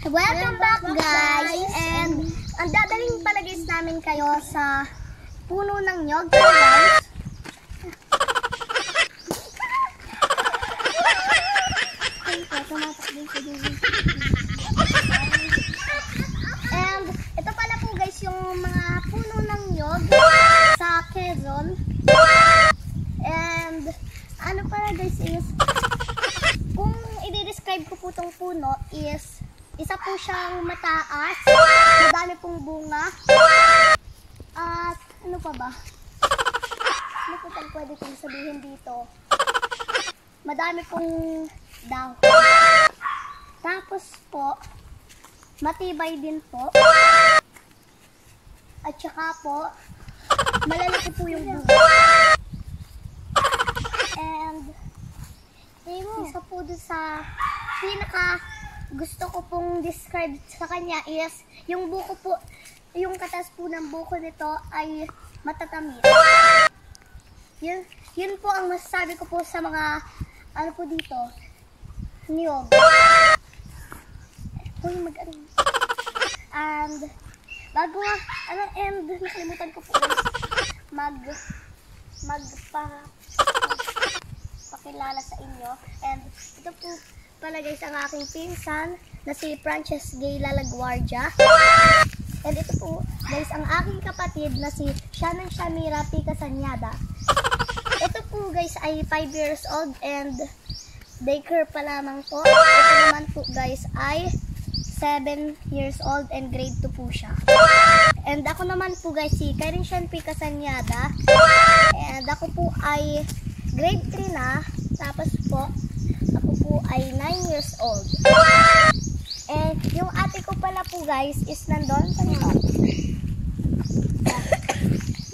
Welcome back guys, and ang dadaling pala guys namin kayo sa puno ng nyog guys. And ito pala po guys yung mga puno ng nyog sa Quezon. And ano pala guys is, kung i-describe ko po tong puno is, isa po siyang mataas, madami pong bunga, at ano pa ba? Ano po tang pwede kong sabihin dito? Madami pong dahon. Tapos po, matibay din po. At saka po, malalaki po yung bunga. And isa po dun sa pinaka gusto ko pong describe sa kanya is yung buko po, yung katas po ng buko nito ay matatamis. Yun po ang masasabi ko po sa mga ano po dito, niyog. Uy, and bago nakalimutan ko po pakilala sa inyo. And ito po pala guys ang aking pinsan na si Frances Gay Lalaguardia. And ito po guys ang aking kapatid na si Shannon Shamira P. Casanyada. Ito po guys ay 5 years old and daycare pa lamang po. Ito naman po guys ay 7 years old and grade 2 po siya. And ako naman po guys si Karen Shan P. Casanyada. And ako po ay grade 3 na. Tapos po ako po ay 9 years old. And yung ate ko pala po guys is nandun.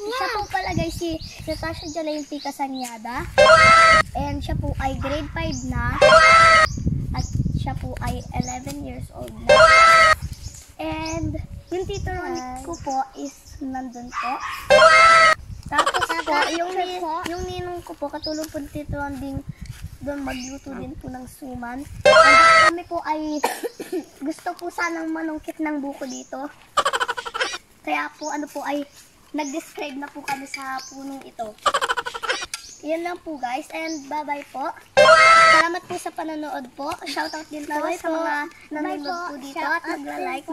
Siya po pala guys si Natasha Jalain P. Casanyada. And siya po ay grade 5 na. At siya po ay 11 years old na. And yung tito ko po is nandun po. Tapos po, yung ninong ko po, katulong po tito din doon magluto din po ng suman. And kami po ay gusto po sanang manungkit ng buko dito. Kaya po ano po ay nag-describe na po kami sa punong ito. Yan lang po guys, and bye-bye po. Salamat po sa panonood po. Shoutout din po sa mga nanonood po dito at mag-like,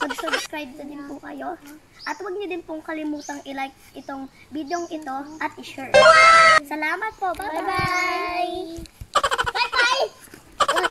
mag-subscribe na din po kayo. At huwag niyo din pong kalimutang i-like itong videong ito at i-share. Salamat po. Bye-bye!